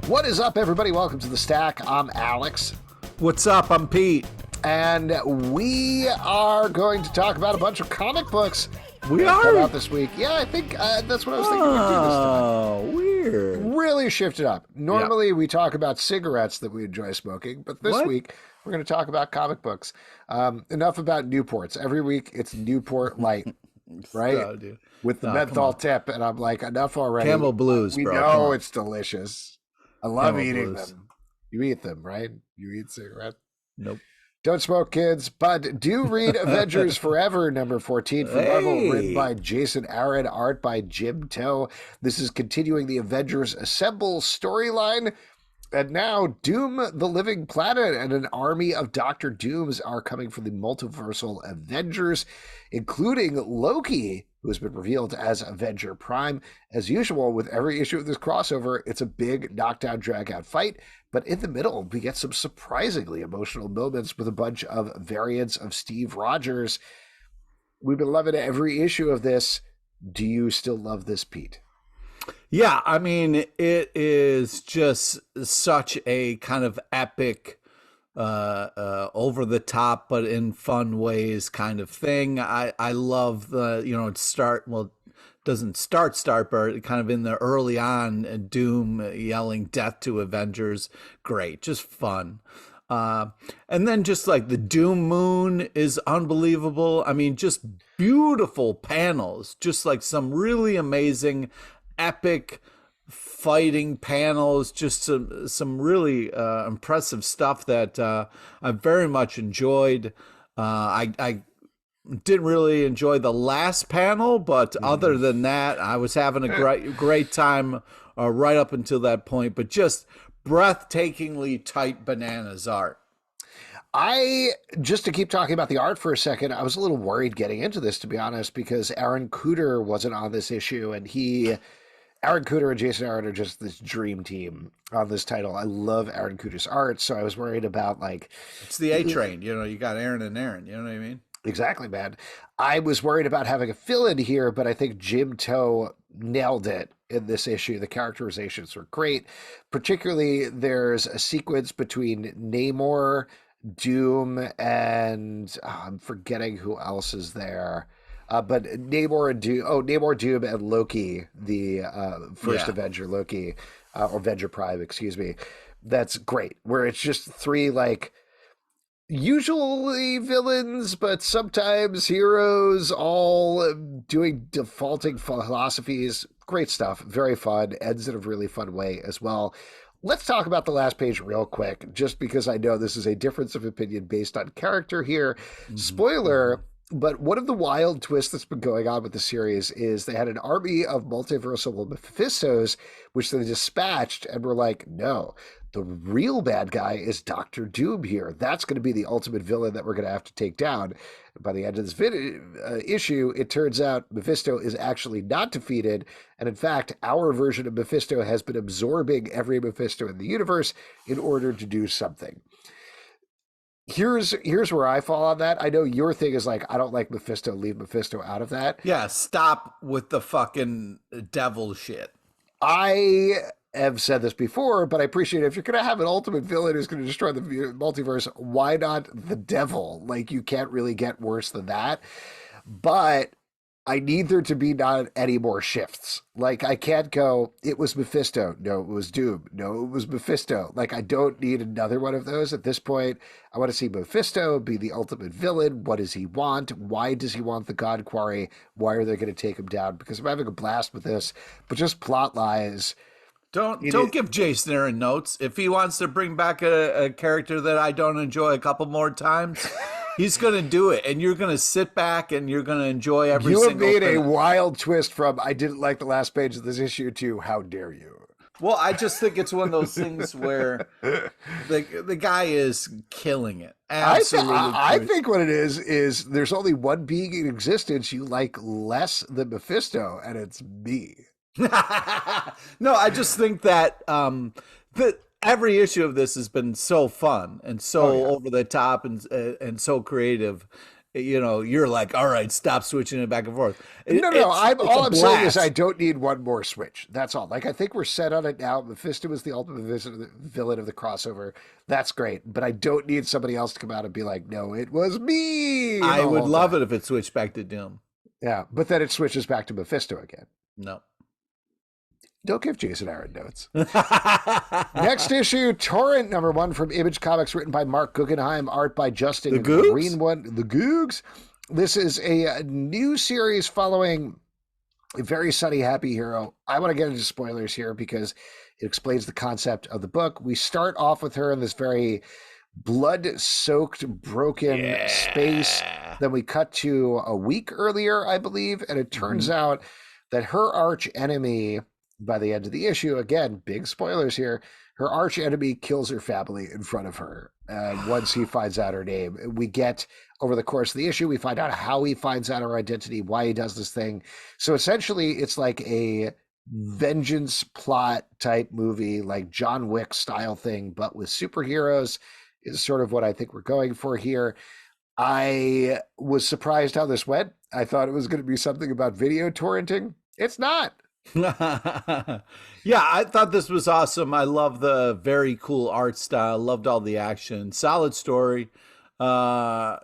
What is up, everybody? Welcome to The Stack. I'm Alex. What's up? I'm Pete. And we are going to talk about a bunch of comic books we that come are? out this week. Yeah, I think that's what I was thinking we'd do this time. Oh, weird. Really shifted up. Normally, we talk about cigarettes that we enjoy smoking, but this week, we're going to talk about comic books. Enough about Newports. Every week, it's Newport Light, right? Oh, dude. With the menthol tip, and I'm like, enough already. Camel Blues, we bro. know it's delicious. I love Camel eating Blues. them. You eat them, right? You eat cigarettes. Nope. Don't smoke, kids, but do read Avengers Forever, number 14 from Marvel, written by Jason Aaron, art by Jim Towe. This is continuing the Avengers Assemble storyline. And now Doom, the Living Planet, and an army of Doctor Dooms are coming from the multiversal Avengers, including Loki, who has been revealed as Avenger Prime. As usual, with every issue of this crossover, it's a big knockdown, drag-out fight. But in the middle, we get some surprisingly emotional moments with a bunch of variants of Steve Rogers. We've been loving every issue of this. Do you still love this, Pete? Yeah, I mean, it is just such a kind of epic, over the top, but in fun ways kind of thing. I love the, doesn't start, but kind of in the early on, Doom yelling death to Avengers. Great, just fun. And then just like the Doom Moon is unbelievable. I mean, just beautiful panels, just like some really amazing, epic fighting panels, just some really impressive stuff that I very much enjoyed. I didn't really enjoy the last panel, but other than that, I was having a great time right up until that point. But just breathtakingly tight bananas art. Just to keep talking about the art for a second, I was a little worried getting into this, to be honest, because Aaron Kuder wasn't on this issue, and Aaron Kuder and Jason Aaron are just this dream team on this title. I love Aaron Kuder's art, so I was worried about, like... It's the A-Train, you got Aaron and Aaron, you know what I mean? Exactly, man. I was worried about having a fill-in here, but I think Jim Towe nailed it in this issue. The characterizations were great. Particularly, there's a sequence between Namor, Doom, and I'm forgetting who else is there. But Namor, Doom, and Loki, the first Avenger, Loki, or Avenger Prime, excuse me. That's great. Where it's just three, like, usually villains, but sometimes heroes, all doing defaulting philosophies. Great stuff. Very fun. Ends in a really fun way as well. Let's talk about the last page real quick, just because I know this is a difference of opinion based on character here. Spoiler, but one of the wild twists that's been going on with the series is they had an army of multiversal Mephistos, which they dispatched and were like, no, the real bad guy is Doctor Doom here. That's going to be the ultimate villain that we're going to have to take down. By the end of this issue, it turns out Mephisto is actually not defeated. And in fact, our version of Mephisto has been absorbing every Mephisto in the universe in order to do something. Here's where I fall on that. I know your thing is like, I don't like Mephisto, leave Mephisto out of that. Yeah, stop with the fucking devil shit. I have said this before, but I appreciate it. If you're going to have an ultimate villain who's going to destroy the multiverse, why not the devil? Like, you can't really get worse than that. But I need there to be not any more shifts. Like, I can't go, it was Mephisto. No, it was Doom. No, it was Mephisto. Like, I don't need another one of those at this point. I want to see Mephisto be the ultimate villain. What does he want? Why does he want the God Quarry? Why are they going to take him down? Because I'm having a blast with this. But just plot lies. Don't give Jason Aaron notes. If he wants to bring back a character that I don't enjoy a couple more times, he's going to do it. And you're going to sit back and you're going to enjoy every single thing. You have made a wild twist from, I didn't like the last page of this issue, to, how dare you? Well, I just think it's one of those things where the guy is killing it. Absolutely. I think what it is there's only one being in existence you like less than Mephisto, and it's me. No, I just think that every issue of this has been so fun and so over the top and so creative you're like, all right, stop switching it back and forth. No. All I'm saying is I blast. don't need one more switch. That's all. Like, I think we're set on it now. Mephisto is the ultimate villain of the crossover. That's great. But I don't need somebody else to come out and be like, no, it was me I the would whole love time. it if it switched back to Doom. Yeah. But then it switches back to Mephisto again. No. Don't give Jason Aaron notes. Next issue, Torrent #1 from Image Comics, written by Marc Guggenheim, art by Justin Greenwood. The Googs. This is a new series following a very sunny, happy hero. I want to get into spoilers here because it explains the concept of the book. We start off with her in this very blood-soaked, broken space. Then we cut to a week earlier, I believe, and it turns out that her arch enemy, by the end of the issue, again, big spoilers here, her arch enemy kills her family in front of her once he finds out her name. We get, over the course of the issue, we find out how he finds out her identity, why he does this thing. So essentially, it's like a vengeance plot type movie, like John Wick style thing, but with superheroes is sort of what I think we're going for here. I was surprised how this went. I thought it was going to be something about video torrenting. It's not. Yeah, I thought this was awesome. I love the very cool art style. Loved all the action. Solid story. I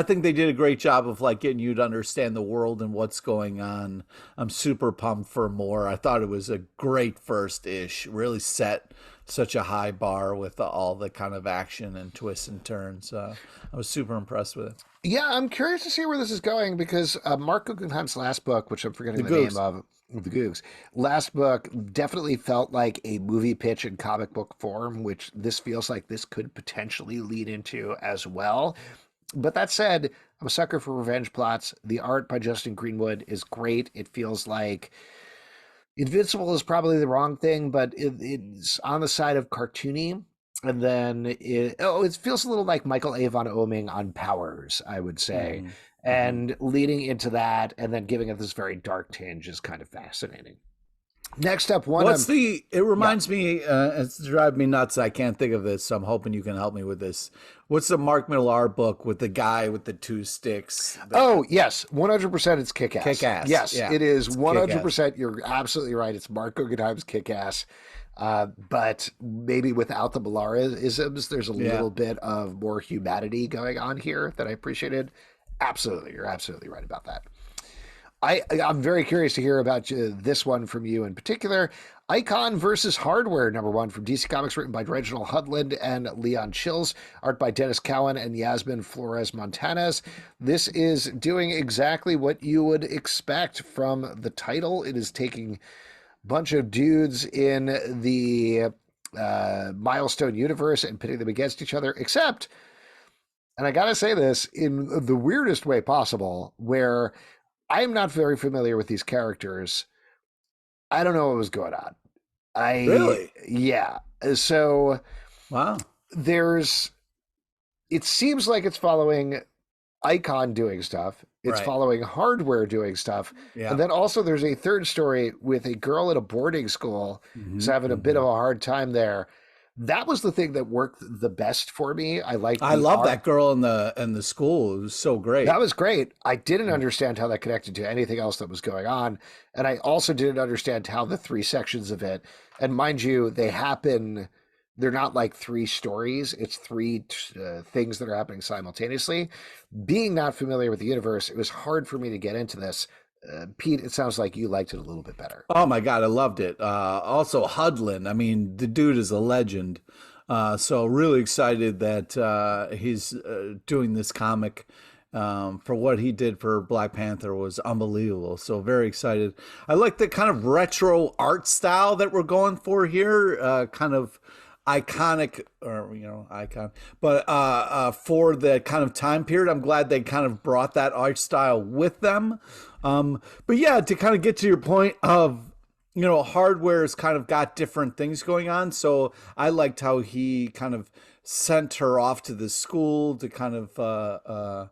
think they did a great job of like getting you to understand the world and what's going on. I'm super pumped for more. I thought it was a great first ish. Really set such a high bar with all the kind of action and twists and turns. I was super impressed with it. Yeah, I'm curious to see where this is going because Marc Guggenheim's last book, which I'm forgetting the name of, The Googs, last book definitely felt like a movie pitch in comic book form, which this feels like this could potentially lead into as well. But that said, I'm a sucker for revenge plots. The art by Justin Greenwood is great. It feels like Invincible is probably the wrong thing, but it's on the side of cartoony. And then it feels a little like Michael Avon Oeming on Powers, I would say. And leading into that and then giving it this very dark tinge is kind of fascinating. Next up, it reminds me, it's driving me nuts. I can't think of this, so I'm hoping you can help me with this. What's the Mark Millar book with the guy with the two sticks? Oh, yes, 100% it's Kick-Ass. Kick-Ass. Yes, yeah. it is 100%. You're absolutely right. It's Marc Guggenheim's Kick-Ass. But maybe without the Millar-isms, there's a little bit of more humanity going on here that I appreciated. Absolutely. You're absolutely right about that. I'm very curious to hear about this one from you in particular. Icon versus Hardware, #1 from DC Comics, written by Reginald Hudlin and Leon Chills, art by Dennis Cowan and Yasmín Florez Montañez. This is doing exactly what you would expect from the title. It is taking a bunch of dudes in the Milestone universe and pitting them against each other, except, and I gotta say this in the weirdest way possible, where I am not very familiar with these characters. I don't know what was going on. Really? Yeah. So, wow. It seems like it's following Icon doing stuff. It's following Hardware doing stuff. Yeah. And then also there's a third story with a girl at a boarding school who's having a bit of a hard time there. That was the thing that worked the best for me. I love that girl in the school. It was so great. That was great. I didn't understand how that connected to anything else that was going on. And I also didn't understand how the three sections of it, and mind you, they're not like three stories. It's three things that are happening simultaneously. Being not familiar with the universe, it was hard for me to get into this. Pete, it sounds like you liked it a little bit better. Oh my God, I loved it. Also Hudlin, I mean, the dude is a legend. So really excited that he's doing this comic. For what he did for Black Panther was unbelievable. So very excited. I like the kind of retro art style that we're going for here. Kind of iconic, or icon, but for the kind of time period, I'm glad they kind of brought that art style with them. But yeah, to kind of get to your point of, Hardware's kind of got different things going on. So I liked how he kind of sent her off to the school to kind of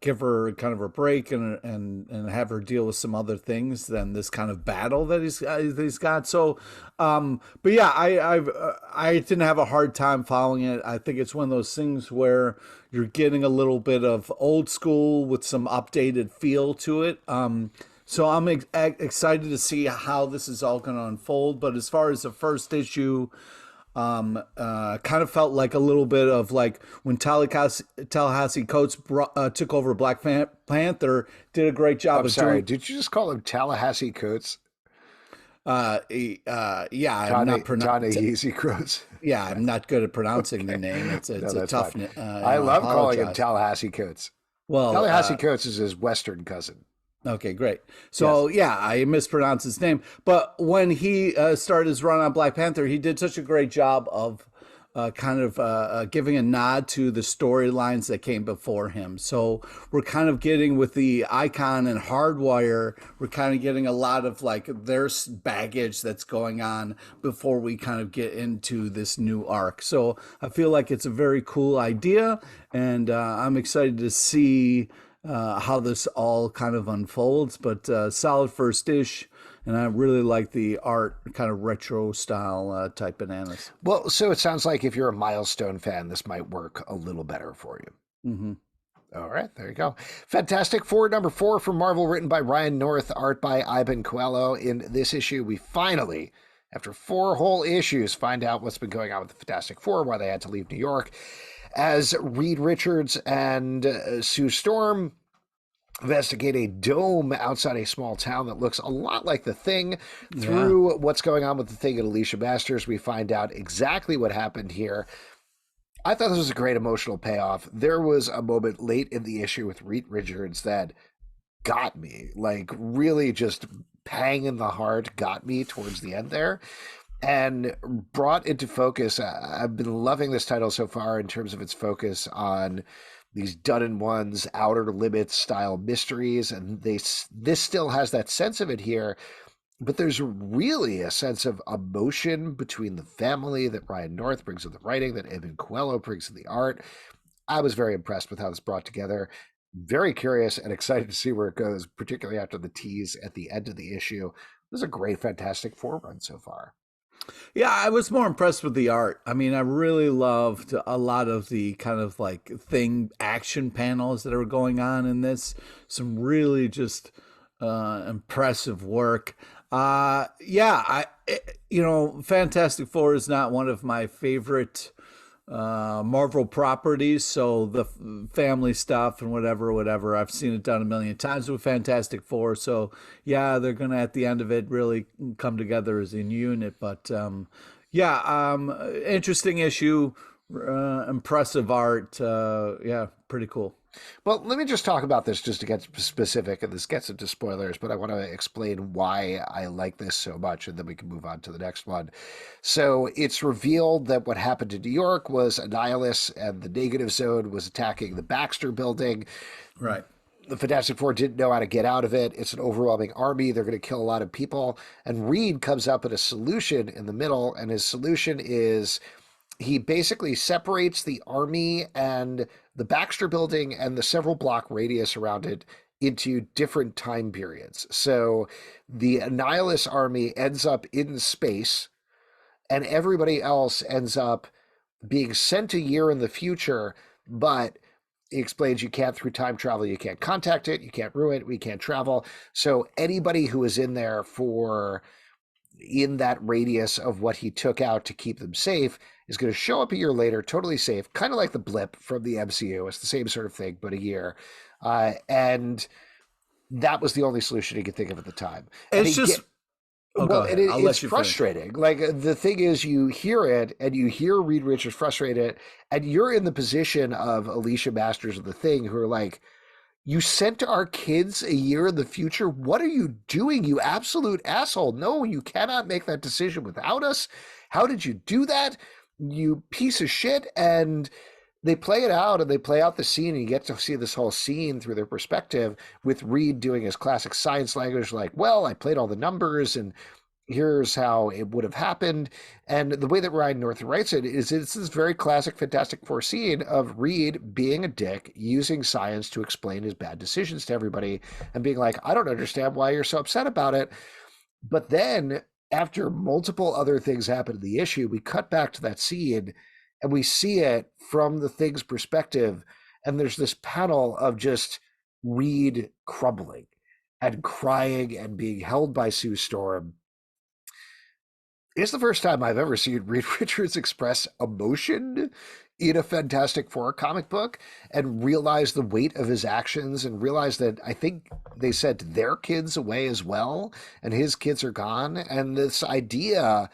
give her kind of a break and have her deal with some other things than this kind of battle that he's got. So, but yeah, I didn't have a hard time following it. I think it's one of those things where you're getting a little bit of old school with some updated feel to it. So I'm excited to see how this is all going to unfold. But as far as the first issue, kind of felt like a little bit of like when Tallahassee Coates took over Black Panther, did a great job. I'm sorry, did you just call him Tallahassee Coates? Yeah, I'm not pronouncing Coates. Yeah, I'm not good at pronouncing the name. It's a tough. I love calling him Tallahassee Coates. Well, Tallahassee Coates is his Western cousin. Okay, great. So yes. Yeah, I mispronounced his name, but when he started his run on Black Panther, he did such a great job of kind of giving a nod to the storylines that came before him. So we're kind of getting with the Icon and Hardwire, we're kind of getting a lot of like their baggage that's going on before we kind of get into this new arc. So I feel like it's a very cool idea, and I'm excited to see how this all kind of unfolds, but solid first ish. And I really like the art, kind of retro style type bananas. Well, so it sounds like if you're a Milestone fan, this might work a little better for you. Mm-hmm. All right, there you go. Fantastic Four #4 from Marvel, written by Ryan North, art by Iban Coello. In this issue, we finally, after 4 whole issues, find out what's been going on with the Fantastic Four, why they had to leave New York, as Reed Richards and Sue Storm investigate a dome outside a small town that looks a lot like The Thing. Through what's going on with The Thing and Alicia Masters, we find out exactly what happened here. I thought this was a great emotional payoff. There was a moment late in the issue with Reed Richards that got me, like really just pang in the heart, got me towards the end there. And brought into focus, I've been loving this title so far in terms of its focus on these done-in-ones, outer limits style mysteries, and this still has that sense of it here, but there's really a sense of emotion between the family that Ryan North brings to the writing, that Iban Coello brings to the art. I was very impressed with how this brought together. Very curious and excited to see where it goes, particularly after the tease at the end of the issue. This is a great Fantastic Four run so far. Yeah, I was more impressed with the art. I mean, I really loved a lot of the kind of like Thing action panels that are going on in this. Some really just impressive work. Fantastic Four is not one of my favorite Marvel properties, so the family stuff and whatever, I've seen it done a million times with Fantastic Four. So yeah, they're gonna at the end of it really come together as a unit. But interesting issue, impressive art. Pretty cool. Well, let me just talk about this just to get specific, and this gets into spoilers, but I want to explain why I like this so much, and then we can move on to the next one. So it's revealed that what happened in New York was Annihilus and the Negative Zone was attacking the Baxter building. Right. The Fantastic Four didn't know how to get out of it. It's an overwhelming army. They're going to kill a lot of people. And Reed comes up with a solution in the middle, and his solution is he basically separates the army and the Baxter building and the several block radius around it into different time periods. So the Annihilus army ends up in space, and everybody else ends up being sent a year in the future, but he explains you can't, through time travel, you can't contact it, you can't ruin it, we can't travel. So anybody who is in there in that radius of what he took out to keep them safe is going to show up a year later, totally safe, kind of like the blip from the MCU. It's the same sort of thing, but a year. And that was the only solution he could think of at the time. It's frustrating. Like, the thing is, you hear it and you hear Reed Richards frustrated, and you're in the position of Alicia Masters of The Thing, who are like, you sent our kids a year in the future? What are you doing, you absolute asshole? No, you cannot make that decision without us. How did you do that? You piece of shit. And they play it out, and they play out the scene, and you get to see this whole scene through their perspective, with Reed doing his classic science language, like, well, I played all the numbers, and here's how it would have happened. And the way that Ryan Norton writes it is it's this very classic Fantastic Four scene of Reed being a dick, using science to explain his bad decisions to everybody, and being like, I don't understand why you're so upset about it. But then, after multiple other things happen in the issue, we cut back to that scene and we see it from the Thing's perspective. And there's this panel of just Reed crumbling and crying and being held by Sue Storm. It's the first time I've ever seen Reed Richards express emotion in a Fantastic Four comic book and realize the weight of his actions, and realize that I think they sent their kids away as well, and his kids are gone. And this idea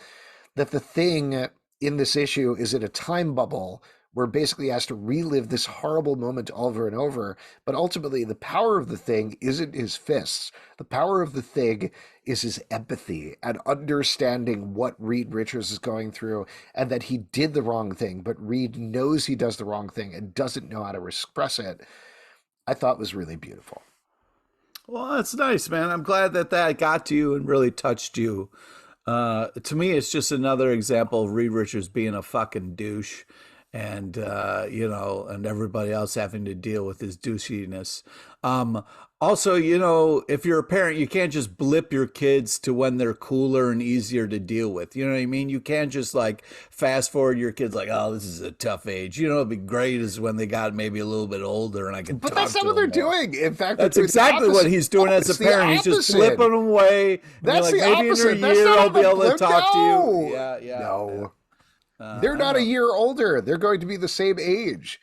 that the Thing in this issue is in a time bubble where basically he has to relive this horrible moment over and over. But ultimately, the power of the Thing isn't his fists. The power of the Thing is his empathy and understanding what Reed Richards is going through, and that he did the wrong thing, but Reed knows he does the wrong thing and doesn't know how to express it. I thought was really beautiful. Well, that's nice, man. I'm glad that got to you and really touched you. To me, it's just another example of Reed Richards being a fucking douche. And, and everybody else having to deal with his douchiness. Also, if you're a parent, you can't just blip your kids to when they're cooler and easier to deal with. You know what I mean? You can't just like fast forward your kids like, oh, this is a tough age. It'd be great is when they got maybe a little bit older and I can talk to them. But that's not what they're doing. In fact, that's exactly what he's doing as a parent. He's just flipping them away. That's like, the maybe opposite. in a year I'll be able to talk to you. Yeah. No. They're not a year older. They're going to be the same age.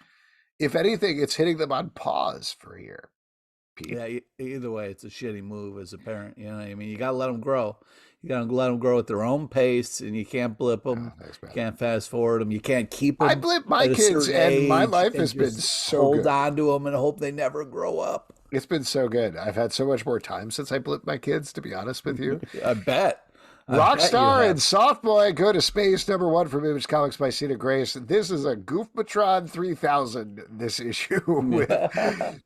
If anything, it's hitting them on pause for a year. Pete. Yeah, either way, it's a shitty move as a parent. You know what I mean? You got to let them grow. You got to let them grow at their own pace, and you can't blip them. You can't fast forward them. You can't keep them. I blip my kids, and my life has been so good. Hold on to them and hope they never grow up. It's been so good. I've had so much more time since I blipped my kids, to be honest with you. I bet. Rockstar and Softboy Go to Space, #1 from Image Comics by Sina Grace. This is a Goofmatron 3000, this issue, with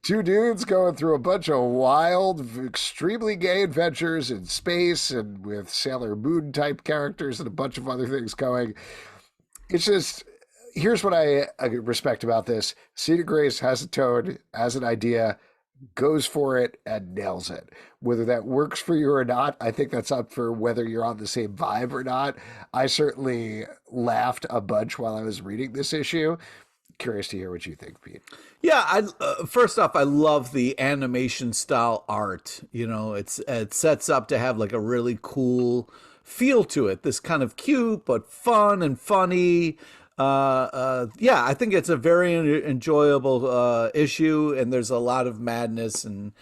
two dudes going through a bunch of wild, extremely gay adventures in space, and with Sailor Moon type characters and a bunch of other things going. It's just, here's what I respect about this. Sina Grace has a tone, has an idea, goes for it and nails it. Whether that works for you or not, I think that's up for whether you're on the same vibe or not. I certainly laughed a bunch while I was reading this issue. Curious to hear what you think, Pete. Yeah, first off, I love the animation style art. It sets up to have like a really cool feel to it. This kind of cute but fun and funny. I think it's a very enjoyable issue, and there's a lot of madness and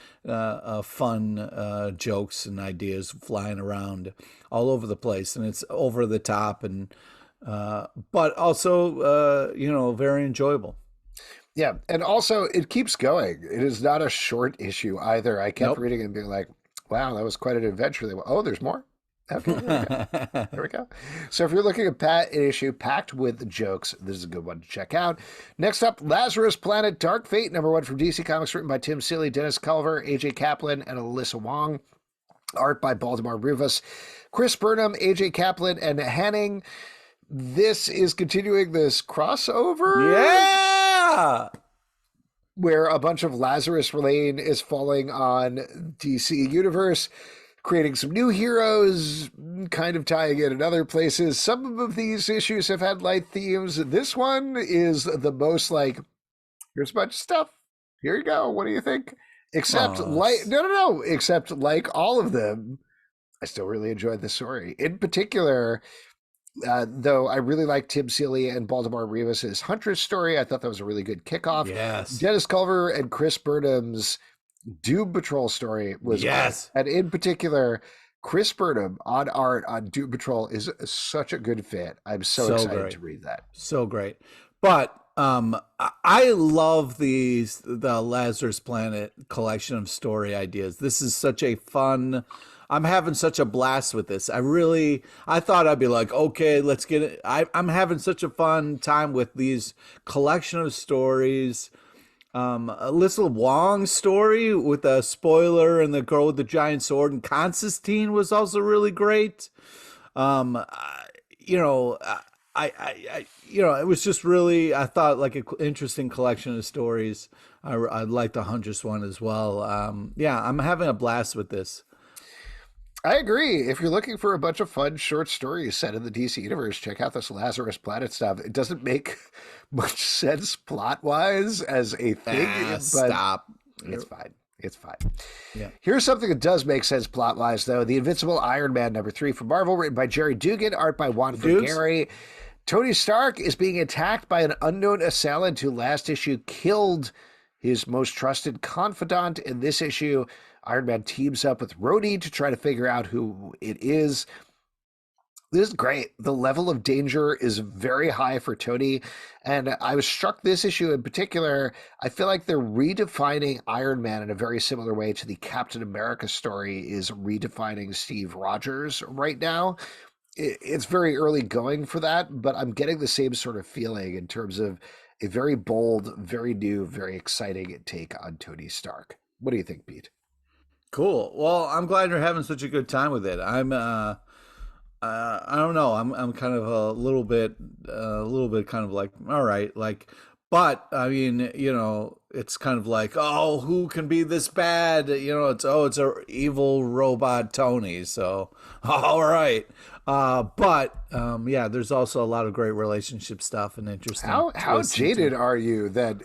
fun jokes and ideas flying around all over the place, and it's over the top and but also very enjoyable. Yeah, and also it keeps going. It is not a short issue either. I kept reading and being like, "Wow, that was quite an adventure." Oh, there's more. Okay, there we go. So if you're looking at an issue packed with jokes, this is a good one to check out. Next up, Lazarus Planet Dark Fate, #1 from DC Comics, written by Tim Seeley, Dennis Culver, AJ Kaplan, and Alyssa Wong. Art by Baldemar, Rivas, Chris Burnham, AJ Kaplan, and Haining. This is continuing this crossover. Yeah! Where a bunch of Lazarus rain is falling on DC Universe, creating some new heroes, kind of tying in other places. Some of these issues have had light themes. This one is the most like, here's a bunch of stuff. Here you go. What do you think? Except except like all of them, I still really enjoyed the story. In particular, though, I really like Tim Seeley and Baldemar Rivas' Huntress story. I thought that was a really good kickoff. Yes. Dennis Culver and Chris Burnham's Doom Patrol story was yes, great. And in particular, Chris Burnham on art on Doom Patrol is such a good fit. I'm so excited to read that. So great. But I love the Lazarus Planet collection of story ideas. This is such a fun. I'm having such a blast with this. I thought I'd be like, okay, let's get it. I'm having such a fun time with these collection of stories. Alyssa Wong story with a spoiler and the girl with the giant sword, and Constantine was also really great. You know, it was just really, I thought, like an interesting collection of stories. I liked the Huntress one as well. Yeah, I'm having a blast with this. I agree. If you're looking for a bunch of fun short stories set in the DC universe, check out this Lazarus Planet stuff. It doesn't make much sense plot-wise as a thing, but stop. It's fine. It's fine. Yeah. Here's something that does make sense plot-wise, though. The Invincible Iron Man #3 from Marvel, written by Gerry Duggan, art by Juan Frigeri. Tony Stark is being attacked by an unknown assailant who last issue killed his most trusted confidant. In this issue, Iron Man teams up with Rhodey to try to figure out who it is. This is great. The level of danger is very high for Tony, and I was struck this issue in particular. I feel like they're redefining Iron Man in a very similar way to the Captain America story is redefining Steve Rogers right now. It's very early going for that, but I'm getting the same sort of feeling in terms of a very bold, very new, very exciting take on Tony Stark. What do you think, Pete? Cool. Well, I'm glad you're having such a good time with it. I don't know. I'm kind of a little bit kind of like, all right, like, but I mean, it's kind of like, oh, who can be this bad? It's a evil robot Tony. So, all right. Yeah, there's also a lot of great relationship stuff and interesting. How jaded are you that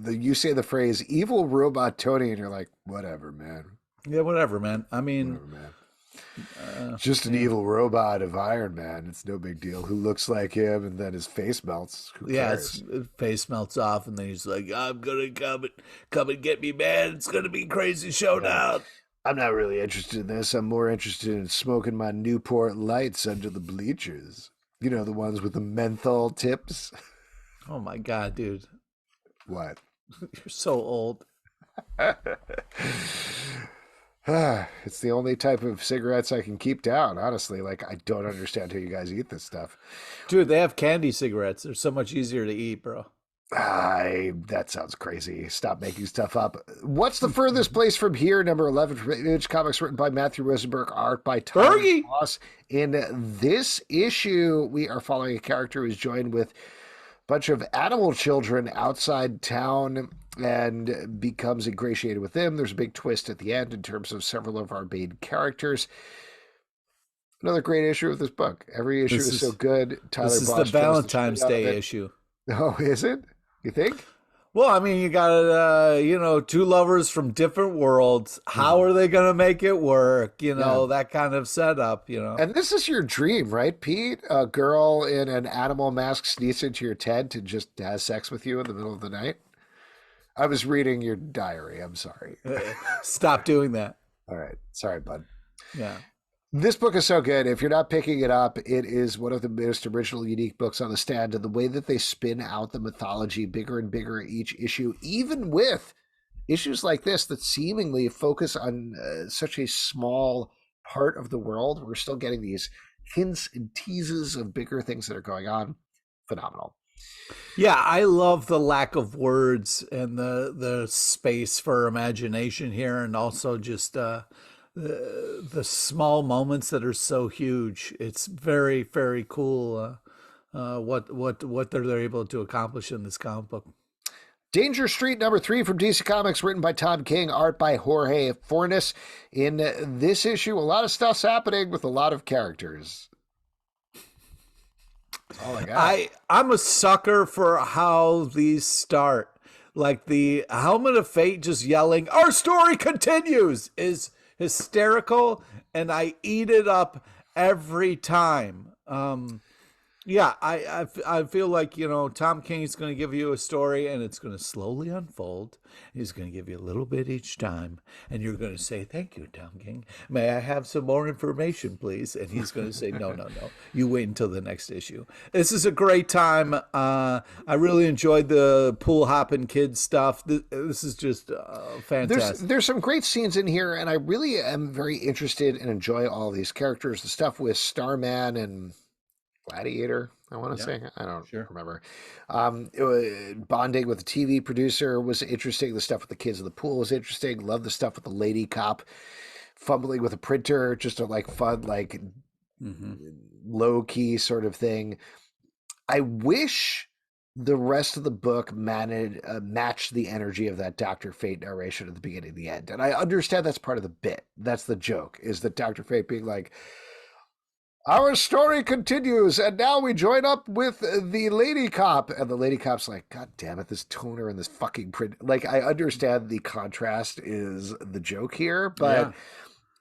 you say the phrase evil robot Tony and you're like, whatever, man. Yeah, whatever, man. I mean, whatever, man. Just an evil robot of Iron Man. It's no big deal. Who looks like him, and then his face melts. Who cares? His face melts off, and then he's like, "I'm gonna come and get me, man. It's gonna be a crazy showdown." I'm not really interested in this. I'm more interested in smoking my Newport Lights under the bleachers. The ones with the menthol tips. Oh my god, dude! What? You're so old. It's the only type of cigarettes I can keep down, honestly. Like, I don't understand how you guys eat this stuff. Dude, they have candy cigarettes. They're so much easier to eat, bro. That sounds crazy. Stop making stuff up. What's the Furthest Place from Here? #11 from Image Comics, written by Matthew Rosenberg, art by Tom Moss. In this issue, we are following a character who's joined with a bunch of animal children outside town and becomes ingratiated with them. There's a big twist at the end in terms of several of our main characters. Another great issue of this book. Every issue is so good. This is the Valentine's Day issue. Oh, is it? You think? Well, I mean, you got, two lovers from different worlds. How are they going to make it work? That kind of setup, And this is your dream, right, Pete? A girl in an animal mask sneaks into your tent and just has sex with you in the middle of the night? I was reading your diary. I'm sorry. Stop doing that. All right. Sorry, bud. Yeah. This book is so good. If you're not picking it up, it is one of the most original, unique books on the stand. And the way that they spin out the mythology bigger and bigger each issue, even with issues like this that seemingly focus on such a small part of the world, we're still getting these hints and teases of bigger things that are going on. Phenomenal. Yeah, I love the lack of words and the space for imagination here, and also just the small moments that are so huge. It's very, very cool what they're able to accomplish in this comic book. Danger Street #3 from DC Comics, written by Tom King, art by Jorge Fornes. In this issue, a lot of stuff's happening with a lot of characters. Oh my God. I'm a sucker for how these start. Like the Helmet of Fate just yelling, "Our story continues," is hysterical, and I eat it up every time. Yeah, I feel like, Tom King is going to give you a story, and it's going to slowly unfold. He's going to give you a little bit each time, and you're going to say, "Thank you, Tom King. May I have some more information, please?" And he's going to say, no. You wait until the next issue. This is a great time. I really enjoyed the pool hopping kids stuff. This is just fantastic. There's some great scenes in here, and I really am very interested and enjoy all these characters. The stuff with Starman and Gladiator, I want to say. I don't Sure. remember. Bonding with the TV producer was interesting. The stuff with the kids in the pool was interesting. Love the stuff with the lady cop fumbling with a printer, just a like fun, like low key sort of thing. I wish the rest of the book matched the energy of that Dr. Fate narration at the beginning and the end. And I understand that's part of the bit. That's the joke, is that Dr. Fate being like, our story continues, and now we join up with the lady cop. And the lady cop's like, God damn it, this toner and this fucking print. Like, I understand the contrast is the joke here, but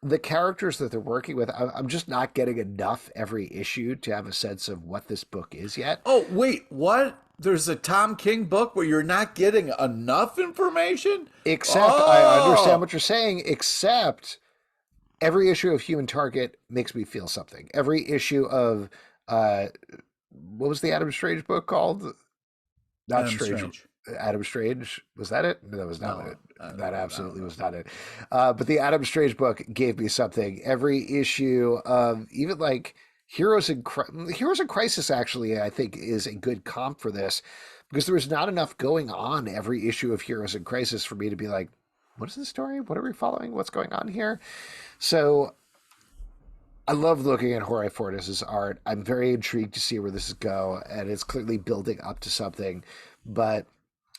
the characters that they're working with, I'm just not getting enough every issue to have a sense of what this book is yet. Oh, wait, what? There's a Tom King book where you're not getting enough information? Except, I understand what you're saying, except every issue of Human Target makes me feel something. Every issue of, what was the Adam Strange book called? Not Strange. Adam Strange, was that it? No, that was not it. That absolutely was not it. But the Adam Strange book gave me something. Every issue of even like Heroes in Crisis, actually, I think is a good comp for this, because there was not enough going on every issue of Heroes in Crisis for me to be like, what is the story? What are we following? What's going on here? So I love looking at Jorge Fortes' art. I'm very intrigued to see where this is go, and it's clearly building up to something, but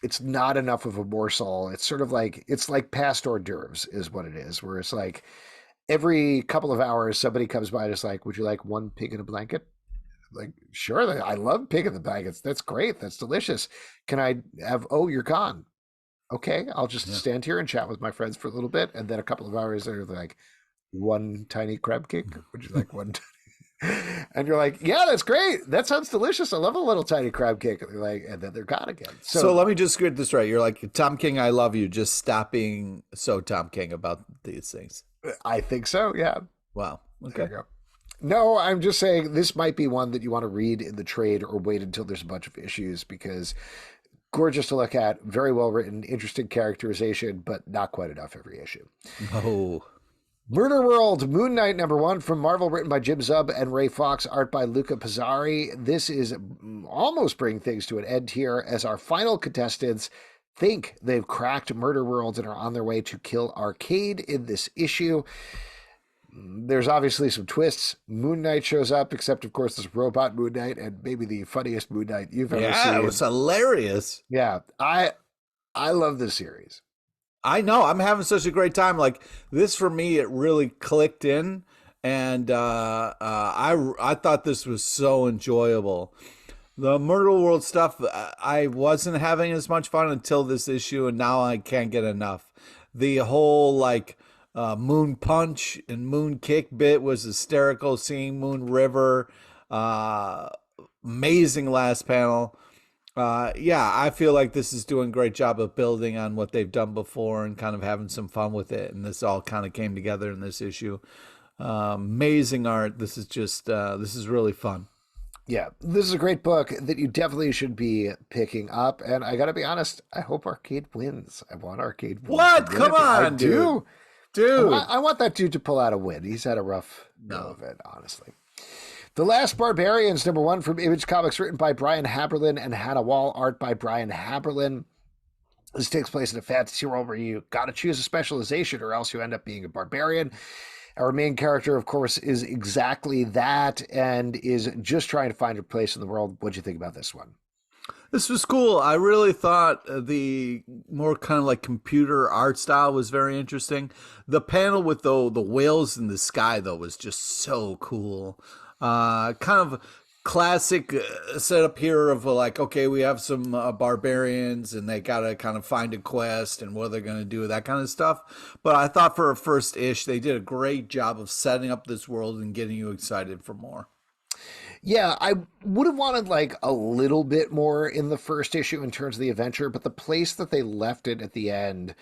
it's not enough of a morsel. It's sort of like, it's like past hors d'oeuvres is what it is, where it's like every couple of hours somebody comes by and is like, would you like one pig in a blanket? Like, sure, I love pig in the blankets. That's great. That's delicious. Can I have, oh, you're gone. Okay, I'll just stand here and chat with my friends for a little bit. And then a couple of hours later, they're like, one tiny crab cake? Would you like one And you're like, yeah, that's great. That sounds delicious. I love a little tiny crab cake. And they're like, and then they're gone again. So let me just get this right. You're like, Tom King, I love you. Just stop being so Tom King about these things. I think so, yeah. Wow. Okay. There you go. No, I'm just saying this might be one that you want to read in the trade or wait until there's a bunch of issues, because gorgeous to look at, very well written, interesting characterization, but not quite enough every issue. Oh. Murder World, Moon Knight #1 from Marvel, written by Jim Zub and Ray Fox, art by Luca Pizzari. This is almost bringing things to an end here, as our final contestants think they've cracked Murder World and are on their way to kill Arcade in this issue. There's obviously some twists. Moon Knight shows up, except, of course, this robot Moon Knight, and maybe the funniest Moon Knight you've ever seen. Yeah, it was hilarious. Yeah, I love this series. I know. I'm having such a great time. Like, this, for me, it really clicked in, and I thought this was so enjoyable. The Murder World stuff, I wasn't having as much fun until this issue, and now I can't get enough. The whole, like, Moon Punch and Moon Kick bit was hysterical. Seeing Moon River, amazing last panel. Yeah, I feel like this is doing a great job of building on what they've done before and kind of having some fun with it. And this all kind of came together in this issue. Amazing art. This is just, this is really fun. Yeah, this is a great book that you definitely should be picking up. And I got to be honest, I hope Arcade wins. I want Arcade wins. What? Come on, I do. Dude. I want that dude to pull out a win. He's had a rough go of it, honestly. The Last Barbarians, #1 from Image Comics, written by Brian Haberlin and Hannah Wall, art by Brian Haberlin. This takes place in a fantasy world where you got to choose a specialization or else you end up being a barbarian. Our main character, of course, is exactly that and is just trying to find a place in the world. What'd you think about this one? This was cool. I really thought the more kind of like computer art style was very interesting. The panel with the whales in the sky, though, was just so cool. Kind of classic setup here of like, okay, we have some barbarians and they got to kind of find a quest and what they're going to do, that kind of stuff. But I thought for a first ish, they did a great job of setting up this world and getting you excited for more. Yeah, I would have wanted like a little bit more in the first issue in terms of the adventure, but the place that they left it at the end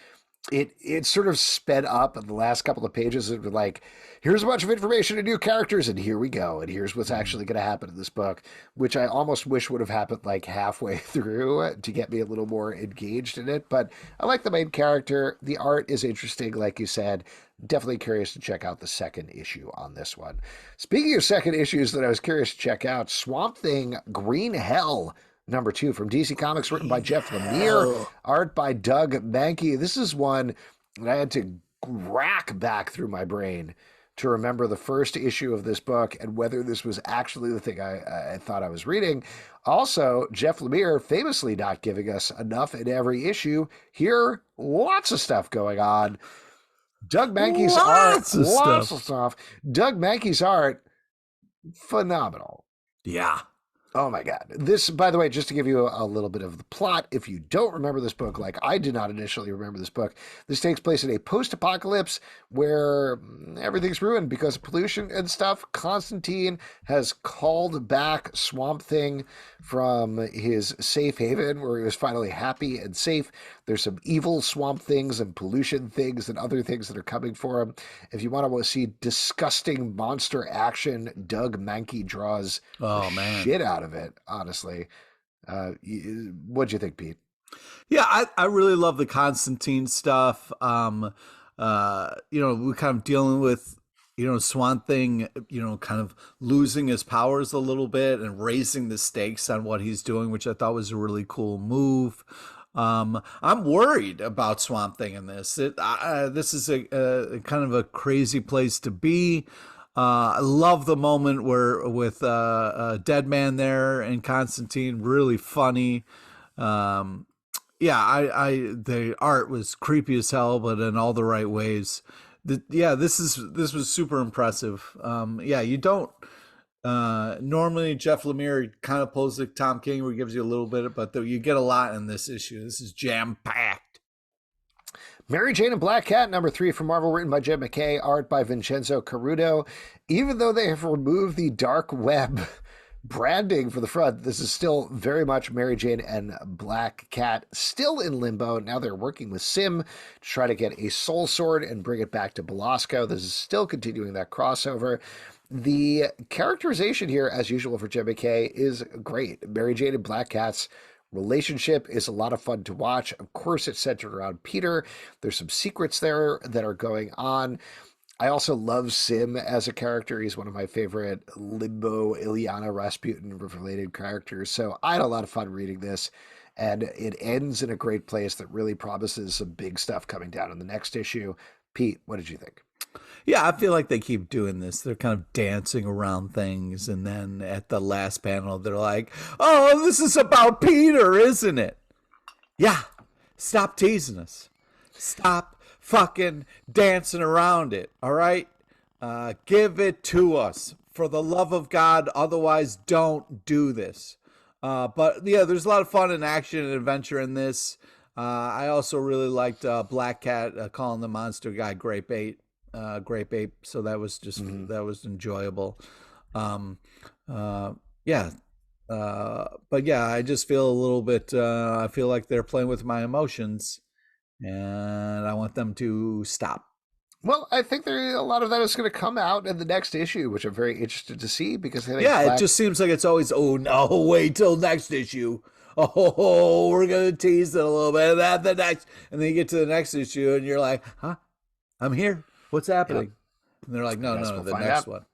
it sort of sped up in the last couple of pages. It was like, here's a bunch of information and new characters, and here we go, and here's what's actually going to happen in this book, which I almost wish would have happened like halfway through to get me a little more engaged in it. But I like the main character. The art is interesting, like you said. Definitely curious to check out the second issue on this one. Speaking of second issues that I was curious to check out, Swamp Thing Green Hell #2 from DC Comics, written by Jeff Lemire, art by Doug Mahnke. This is one that I had to rack back through my brain to remember the first issue of this book and whether this was actually the thing I thought I was reading. Also, Jeff Lemire famously not giving us enough in every issue. Here, lots of stuff going on. Doug Mahnke's art, lots of stuff. Doug Mahnke's art, phenomenal. Yeah. Oh my God. This, by the way, just to give you a little bit of the plot, if you don't remember this book, like I did not initially remember this book, this takes place in a post-apocalypse where everything's ruined because of pollution and stuff. Constantine has called back Swamp Thing from his safe haven where he was finally happy and safe. There's some evil swamp things and pollution things and other things that are coming for him. If you want to see disgusting monster action, Doug Mahnke draws shit out of it, honestly. What'd you think, Pete? Yeah, I really love the Constantine stuff. We're kind of dealing with, Swamp Thing, kind of losing his powers a little bit and raising the stakes on what he's doing, which I thought was a really cool move. I'm worried about Swamp Thing in this. This is a kind of a crazy place to be. I love the moment where with Dead Man there and Constantine, really funny. The art was creepy as hell, but in all the right ways. This was super impressive. You don't normally Jeff Lemire kind of pulls like Tom King, where he gives you a little bit, but you get a lot in this issue. This is jam packed. Mary Jane and Black Cat #3 from Marvel, written by Jed MacKay, art by Vincenzo Caruto. Even though they have removed the dark web branding for the front, this is still very much Mary Jane and Black Cat, still in limbo. Now they're working with Sim to try to get a soul sword and bring it back to Belasco. This is still continuing that crossover. The characterization here, as usual for Jed MacKay, is great. Mary Jane and Black Cat's relationship is a lot of fun to watch. Of course, it's centered around Peter. There's some secrets there that are going on. I also love Sim as a character. He's one of my favorite Limbo, Ilyana Rasputin related characters. So I had a lot of fun reading this, and it ends in a great place that really promises some big stuff coming down in the next issue. Pete, what did you think? Yeah, I feel like they keep doing this. They're kind of dancing around things, and then at the last panel, they're like, "Oh, this is about Peter, isn't it?" Yeah, stop teasing us. Stop fucking dancing around it, all right? Give it to us, for the love of God. Otherwise, don't do this. But yeah, there's a lot of fun and action and adventure in this. I also really liked Black Cat calling the monster guy Grape Ape. So that was just that was enjoyable. But yeah, I just feel a little bit I feel like they're playing with my emotions, and I want them to stop. Well, I think a lot of that is going to come out in the next issue, which I'm very interested to see, because I think it just seems like it's always, oh no, wait till next issue. Oh, we're going to tease it a little bit, and then the next, and then you get to the next issue and you're like, huh, I'm here. What's happening? Yep. And they're like, no, the next one.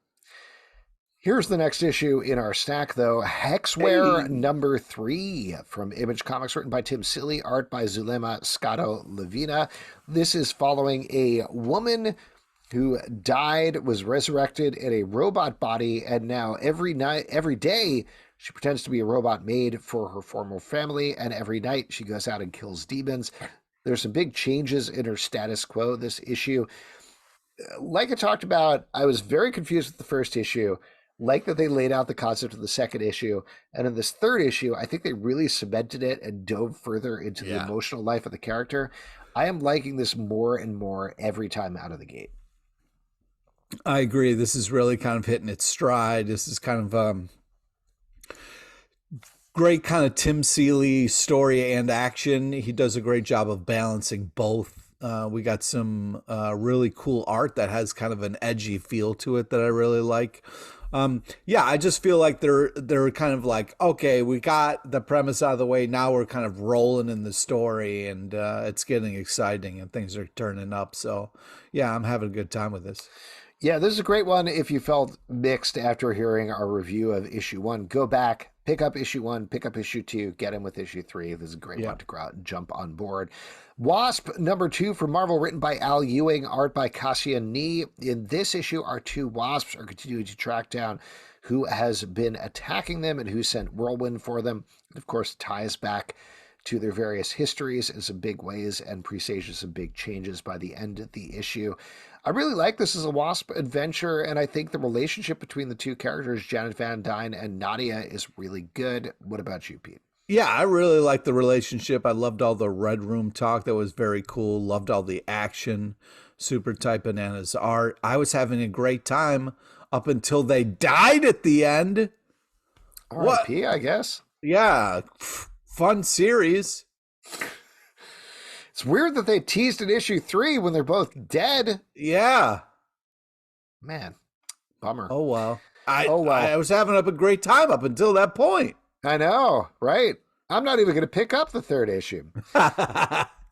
Here's the next issue in our stack, though. Hexware #3 from Image Comics, written by Tim Seeley, art by Zulema Scotto Levina. This is following a woman who died, was resurrected in a robot body, and now every day, she pretends to be a robot made for her former family, and every night she goes out and kills demons. There's some big changes in her status quo this issue. Like I talked about, I was very confused with the first issue. Like that they laid out the concept of the second issue. And in this third issue, I think they really cemented it and dove further into the emotional life of the character. I am liking this more and more every time out of the gate. I agree. This is really kind of hitting its stride. This is kind of great kind of Tim Seeley story and action. He does a great job of balancing both We got some really cool art that has kind of an edgy feel to it that I really like. Yeah, I just feel like they're kind of like, okay, we got the premise out of the way. Now we're kind of rolling in the story, and it's getting exciting, and things are turning up. So, yeah, I'm having a good time with this. Yeah, this is a great one. If you felt mixed after hearing our review of issue 1, go back, pick up issue 1, pick up issue 2, get in with issue 3. This is a great one to go out and jump on board. Wasp #2 from Marvel, written by Al Ewing, art by Cassian Nee. In this issue, our 2 Wasps are continuing to track down who has been attacking them and who sent Whirlwind for them. It, of course, ties back to their various histories in some big ways and presages some big changes by the end of the issue. I really like this as a Wasp adventure, and I think the relationship between the 2 characters, Janet Van Dyne and Nadia, is really good. What about you, Pete? Yeah, I really like the relationship. I loved all the Red Room talk. That was very cool. Loved all the action. Super tight bananas art. I was having a great time up until they died at the end. R.I.P., I guess. Yeah, fun series. It's weird that they teased in issue 3 when they're both dead. Yeah. Man, bummer. Oh, well. I was having a great time up until that point. I know, right? I'm not even going to pick up the 3rd issue.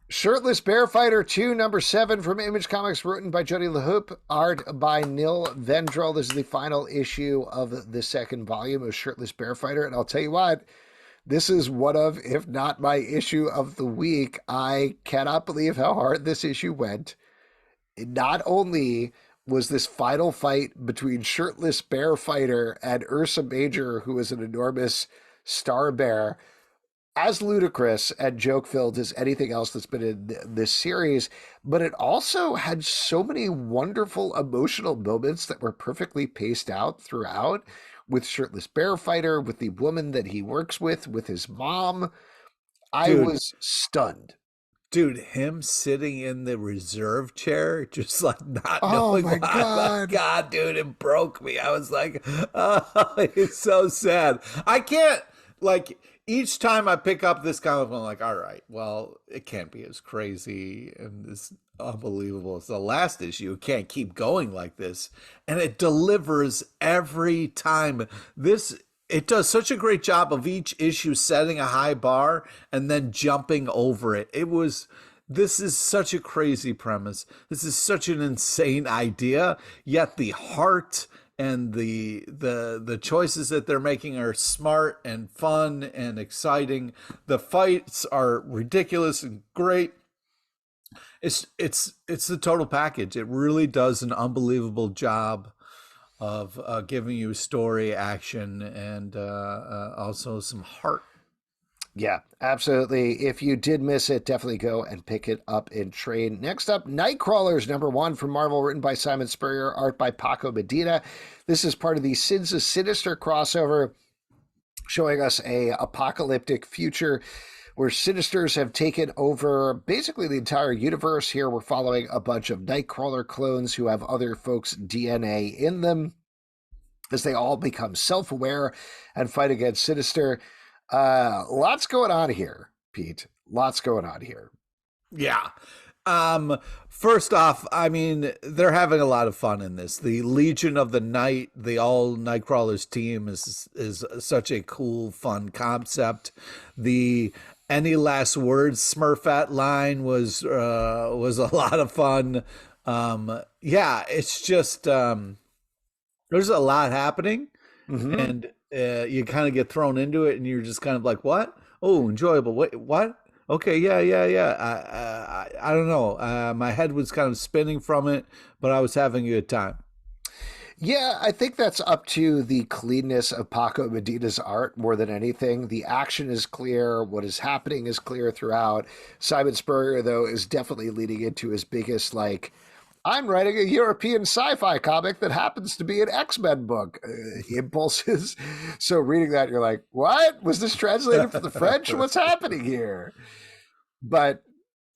Shirtless Bear Fighter 2, #7 from Image Comics, written by Jody LaHoupe, art by Nil Vendrell. This is the final issue of the 2nd volume of Shirtless Bear Fighter, and I'll tell you what, this is one of, if not my issue of the week. I cannot believe how hard this issue went. Not only was this final fight between Shirtless Bear Fighter and Ursa Major, who is an enormous star bear, as ludicrous and joke-filled as anything else that's been in this series, but it also had so many wonderful emotional moments that were perfectly paced out throughout, with Shirtless Bear Fighter, with the woman that he works with his mom. I was stunned. Dude, him sitting in the reserve chair, just like not knowing why. God. God, dude, it broke me. I was like, oh, it's so sad. I can't, like, each time I pick up this comic, I'm like, all right, well, it can't be as crazy and as unbelievable as the last issue. It can't keep going like this. And it delivers every time. It does such a great job of each issue setting a high bar and then jumping over it. This is such a crazy premise. This is such an insane idea, yet the heart and the choices that they're making are smart and fun and exciting. The fights are ridiculous and great. It's the total package. It really does an unbelievable job of giving you story, action, and also some heart. Yeah, absolutely. If you did miss it, definitely go and pick it up in trade. Next up, Nightcrawlers #1 from Marvel, written by Simon Spurrier, art by Paco Medina. This is part of the Sins of Sinister crossover, showing us a apocalyptic future where Sinisters have taken over basically the entire universe. Here we're following a bunch of Nightcrawler clones who have other folks' DNA in them as they all become self-aware and fight against Sinister. Lots going on here, Pete. Lots going on here. Yeah. First off, I mean, they're having a lot of fun in this. The Legion of the Night, the all Nightcrawlers team is such a cool, fun concept. The Any Last Words Smurfette line was a lot of fun. Yeah, it's just there's a lot happening, and you kind of get thrown into it, and you're just kind of like, what? Oh, enjoyable. What? Okay, yeah. I don't know. My head was kind of spinning from it, but I was having a good time. Yeah, I think that's up to the cleanness of Paco Medina's art more than anything. The action is clear. What is happening is clear throughout. Simon Spurrier, though, is definitely leading into his biggest, like, I'm writing a European sci-fi comic that happens to be an X-Men book impulses. So reading that, you're like, what? Was this translated from the French? What's happening here? But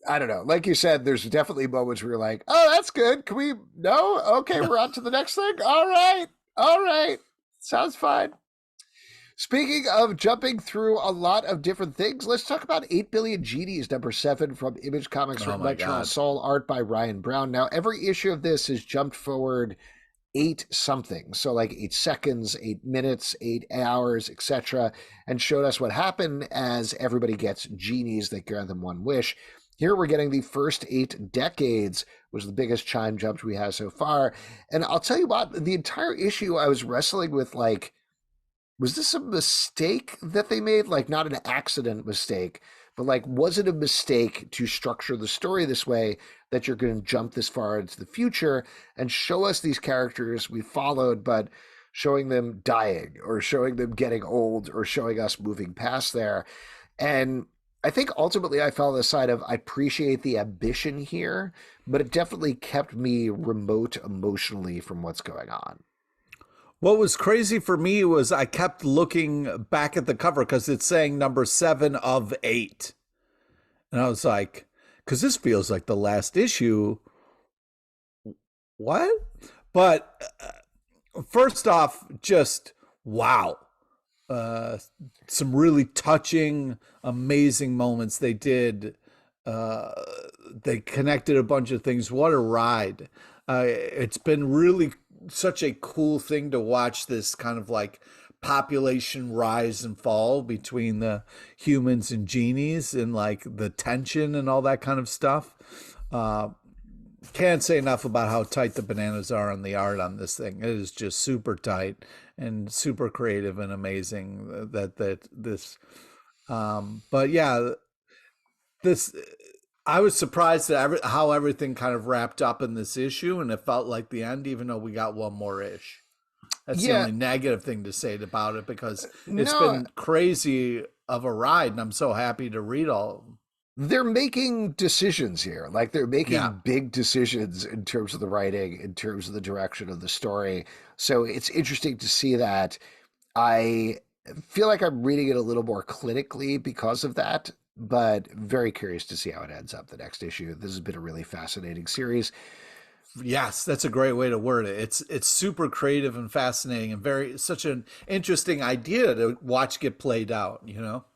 I don't know. Like you said, there's definitely moments where you're like, oh, that's good. Can we? No? Okay, we're on to the next thing. All right. Sounds fine. Speaking of jumping through a lot of different things, let's talk about 8 Billion Genies, number 7 from Image Comics, written by Charles Soule, art by Ryan Brown. Now, every issue of this has jumped forward 8 something, so like 8 seconds, 8 minutes, 8 hours, etc., and showed us what happened as everybody gets genies that grant them one wish. Here we're getting the first 8 decades, which is the biggest time jump we have so far. And I'll tell you what, the entire issue I was wrestling with, like, was this a mistake that they made? Like, not an accident mistake, but like, was it a mistake to structure the story this way, that you're going to jump this far into the future and show us these characters we followed, but showing them dying or showing them getting old or showing us moving past there? And I think ultimately I fell on the side of, I appreciate the ambition here, but it definitely kept me remote emotionally from what's going on. What was crazy for me was I kept looking back at the cover because it's saying number 7 of 8. And I was like, because this feels like the last issue. What? But first off, just wow. Some really touching, amazing moments they did. They connected a bunch of things. What a ride. It's been really such a cool thing to watch, this kind of like population rise and fall between the humans and genies, and like the tension and all that kind of stuff. Can't say enough about how tight the bananas are on the art on this thing. It is just super tight and super creative and amazing but yeah, this, I was surprised at how everything kind of wrapped up in this issue, and it felt like the end, even though we got one more ish. That's the only negative thing to say about it, because it's been crazy of a ride, and I'm so happy to read all of them. They're making decisions here. Like, they're making big decisions in terms of the writing, in terms of the direction of the story. So it's interesting to see that. I feel like I'm reading it a little more clinically because of that, but very curious to see how it ends up the next issue. This has been a really fascinating series. Yes, that's a great way to word it. It's super creative and fascinating, and such an interesting idea to watch get played out, you know?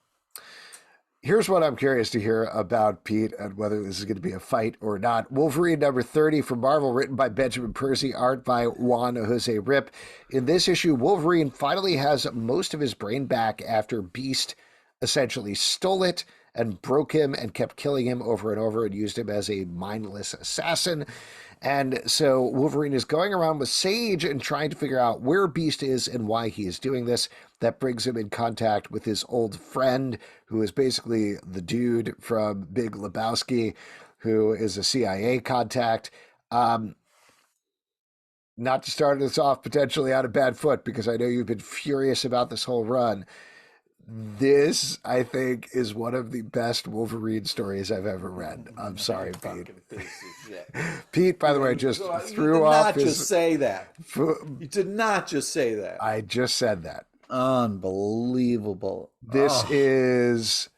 Here's what I'm curious to hear about, Pete, and whether this is going to be a fight or not. Wolverine number 30 from Marvel, written by Benjamin Percy, art by Juan Jose Rip. In this issue, Wolverine finally has most of his brain back after Beast essentially stole it and broke him and kept killing him over and over and used him as a mindless assassin. And so Wolverine is going around with Sage and trying to figure out where Beast is and why he is doing this. That brings him in contact with his old friend, who is basically the dude from Big Lebowski, who is a CIA contact. Not to start this off potentially on a bad foot, because I know you've been furious about this whole run. This, I think, is one of the best Wolverine stories I've ever read. I'm sorry, Pete. Pete, by the way, just threw off his... You did not just say that. You did not just say that. I just said that. Unbelievable. This is...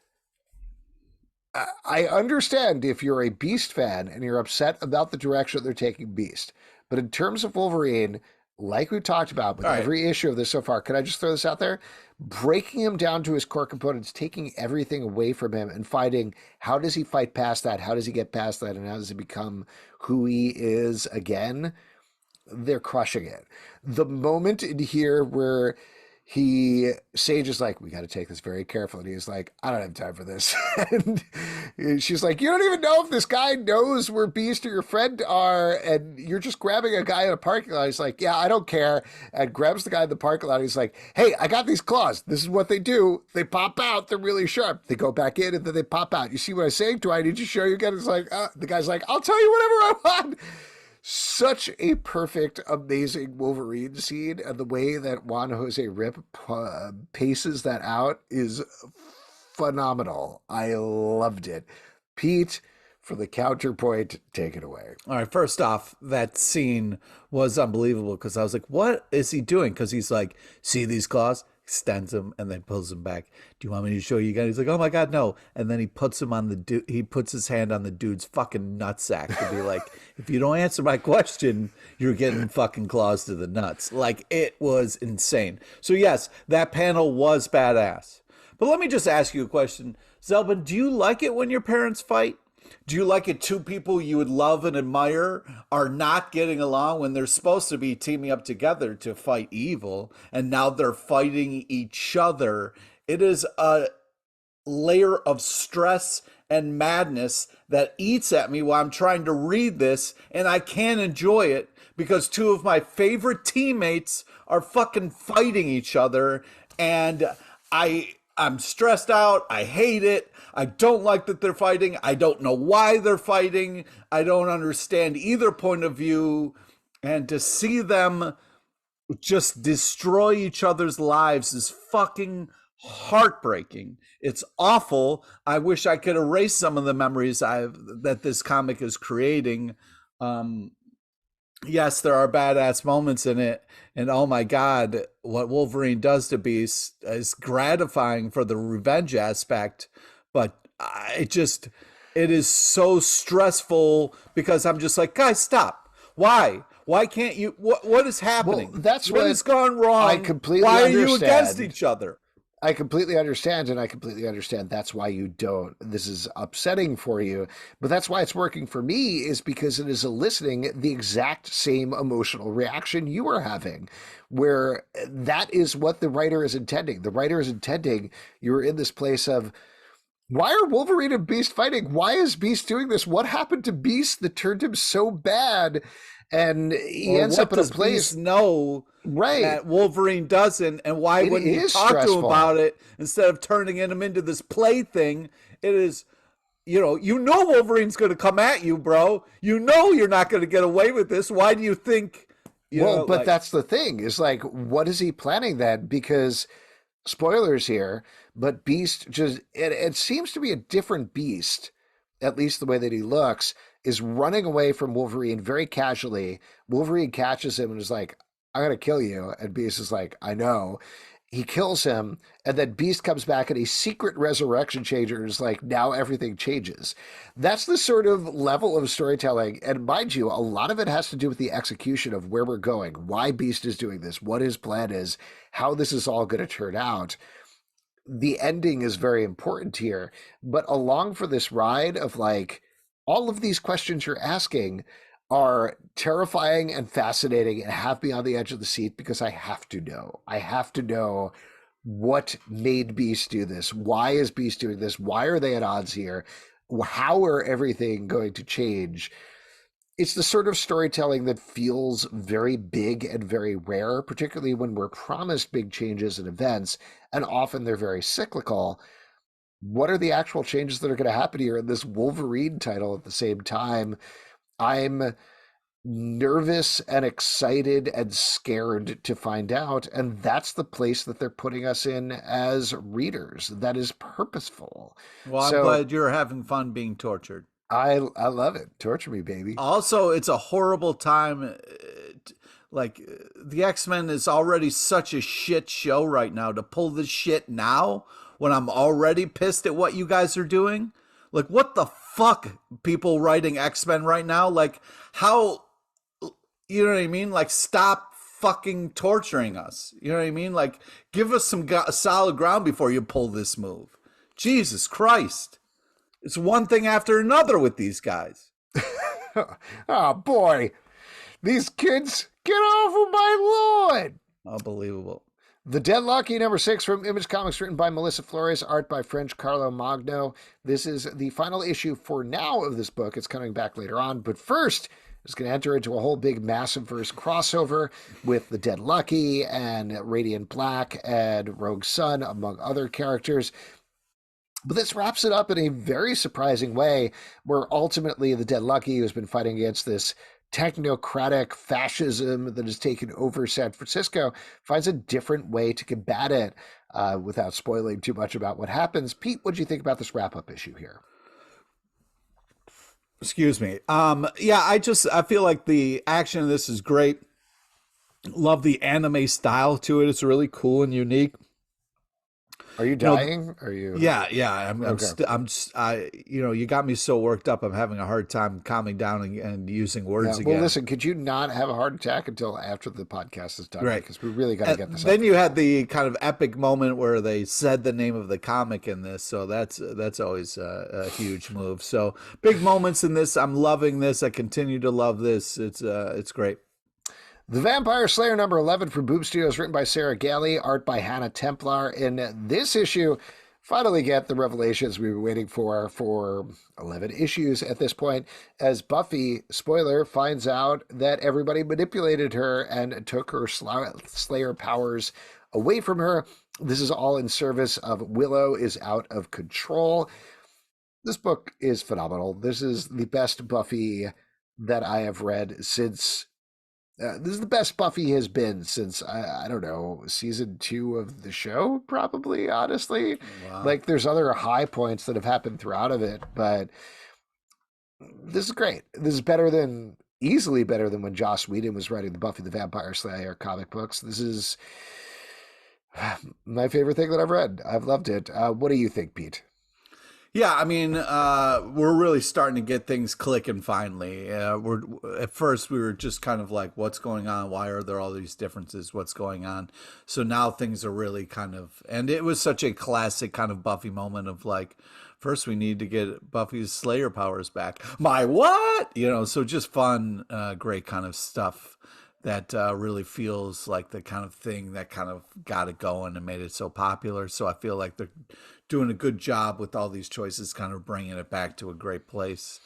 I understand if you're a Beast fan and you're upset about the direction they're taking Beast. But in terms of Wolverine, like we talked about with every issue of this so far, can I just throw this out there? Breaking him down to his core components, taking everything away from him and finding how does he fight past that? How does he get past that? And how does he become who he is again? They're crushing it. The moment in here where Sage is like, we got to take this very carefully. And he's like, I don't have time for this. And she's like, you don't even know if this guy knows where Beast or your friend are. And you're just grabbing a guy in a parking lot. He's like, yeah, I don't care. And grabs the guy in the parking lot. He's like, hey, I got these claws. This is what they do. They pop out. They're really sharp. They go back in and then they pop out. You see what I'm saying? Do I need to show you again? It's like, the guy's like, I'll tell you whatever I want. Such a perfect, amazing Wolverine scene, and the way that Juan Jose Rip paces that out is phenomenal. I loved it. Pete, for the counterpoint, take it away. All right, first off, that scene was unbelievable because I was like, what is he doing? Because he's like, see these claws? extends him, and then pulls him back. Do you want me to show you again? He's like, oh my God, no. And then he puts him on he puts his hand on the dude's fucking nutsack to be like, if you don't answer my question, you're getting fucking claws to the nuts. Like, it was insane. So yes, that panel was badass. But let me just ask you a question. Zelbin, do you like it when your parents fight? Do you like it two people you would love and admire are not getting along when they're supposed to be teaming up together to fight evil, and now they're fighting each other? It is a layer of stress and madness that eats at me while I'm trying to read this, and I can't enjoy it because two of my favorite teammates are fucking fighting each other, and I'm stressed out. I hate it. I don't like that they're fighting. I don't know why they're fighting. I don't understand either point of view. And to see them just destroy each other's lives is fucking heartbreaking. It's awful. I wish I could erase some of the memories that this comic is creating. Yes, there are badass moments in it, and oh my God, what Wolverine does to Beast is gratifying for the revenge aspect, but it is so stressful because I'm just like, guys, stop. Why can't you? What is happening? Well, that's what has gone wrong. I completely Why understand. are you against each other? I completely understand, and I completely understand that's why you don't. This is upsetting for you, but that's why it's working for me, is because it is eliciting the exact same emotional reaction you are having, where that is what the writer is intending. The writer is intending you're in this place of, why are Wolverine and Beast fighting? Why is Beast doing this? What happened to Beast that turned him so bad? And he ends up in a place. No, right? That Wolverine doesn't, and why wouldn't he talk to him about it instead of turning him into this plaything? It is, you know Wolverine's going to come at you, bro. You know you're not going to get away with this. Why do you think? But that's the thing. Is like, what is he planning then? Because spoilers here, but Beast it seems to be a different Beast, at least the way that he looks, is running away from Wolverine very casually. Wolverine catches him and is like, I'm going to kill you. And Beast is like, I know. He kills him, and then Beast comes back and a secret resurrection changer is like, now everything changes. That's the sort of level of storytelling. And mind you, a lot of it has to do with the execution of where we're going, why Beast is doing this, what his plan is, how this is all going to turn out. The ending is very important here. But along for this ride of like, all of these questions you're asking are terrifying and fascinating and have me on the edge of the seat because I have to know. I have to know what made Beast do this. Why is Beast doing this? Why are they at odds here? How are everything going to change? It's the sort of storytelling that feels very big and very rare, particularly when we're promised big changes and events, and often they're very cyclical. What are the actual changes that are going to happen here in this Wolverine title at the same time? I'm nervous and excited and scared to find out, and that's the place that they're putting us in as readers. That is purposeful. Well, I'm glad you're having fun being tortured. I love it. Torture me, baby. Also, it's a horrible time. Like, the X-Men is already such a shit show right now. To pull this shit now, when I'm already pissed at what you guys are doing? Like, what the fuck, people writing X-Men right now? Like, how, you know what I mean? Like, stop fucking torturing us. You know what I mean? Like, give us some solid ground before you pull this move. Jesus Christ. It's one thing after another with these guys. Oh, boy. These kids, get off of my lawn. Unbelievable. The Deadlocky #6 from Image Comics, written by Melissa Florez, art by French Carlo Magno. This is the final issue for now of this book. It's coming back later on. But first, it's going to enter into a whole big massive verse crossover with the Deadlucky and Radiant Black and Rogue Sun, among other characters. But this wraps it up in a very surprising way, where ultimately the Deadlucky, who's been fighting against this technocratic fascism that has taken over San Francisco, finds a different way to combat it, without spoiling too much about what happens. Pete, what do you think about this wrap-up issue here? Excuse me. Yeah, I feel like the action of this is great. Love the anime style to it. It's really cool and unique. Are you dying? Are you? Yeah. Okay. You got me so worked up. I'm having a hard time calming down and using words Yeah. Well, again. listen, could you not have a heart attack until after the podcast is done? Right. Because we really got to get this Then up. you had the kind of epic moment where they said the name of the comic in this, so that's always a huge move. So big moments in this. I'm loving this. I continue to love this. It's great. The Vampire Slayer number 11 from Boom Studios, written by Sarah Galley, art by Hannah Templar. In this issue, finally get the revelations we were waiting for 11 issues at this point, as Buffy, spoiler, finds out that everybody manipulated her and took her Slayer powers away from her. This is all in service of Willow is out of control. This book is phenomenal. This is the best Buffy that I have read since... this is the best Buffy has been since, I don't know, season 2 of the show, probably, honestly. Wow. Like, there's other high points that have happened throughout of it, but this is great. This is easily better than when Joss Whedon was writing the Buffy the Vampire Slayer comic books. This is my favorite thing that I've read. I've loved it. What do you think, Pete? Yeah, I mean, we're really starting to get things clicking finally. At first we were just kind of like, what's going on? Why are there all these differences? What's going on? So now things are really kind of, and it was such a classic kind of Buffy moment of like, first we need to get Buffy's Slayer powers back. My what? So just fun, great kind of stuff that really feels like the kind of thing that kind of got it going and made it so popular. So I feel like they're doing a good job with all these choices, kind of bringing it back to a great place.